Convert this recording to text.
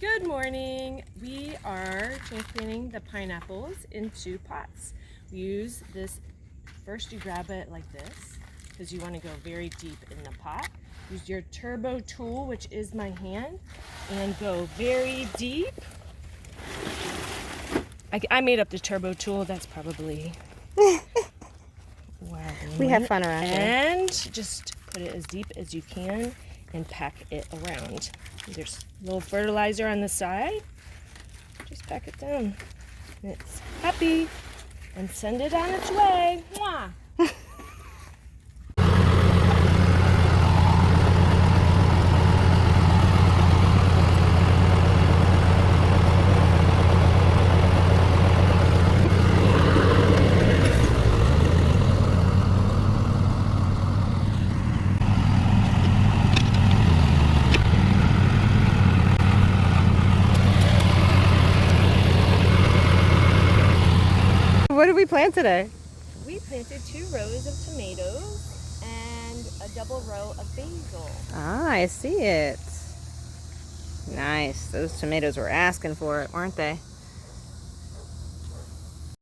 Good morning. We are transplanting the pineapples into pots. We use this, first you grab it like this because you want to go very deep in the pot. Use your turbo tool, which is my hand, and go very deep. I made up the turbo tool. That's probably we have fun around here. And just put it as deep as you can and pack it around. There's a little fertilizer on the side. Just pack it down. And it's happy. And send it on its way. Mwah! What did we plant today? We planted 2 rows of tomatoes and a double row of basil. Ah, I see it. Nice. Those tomatoes were asking for it, weren't they?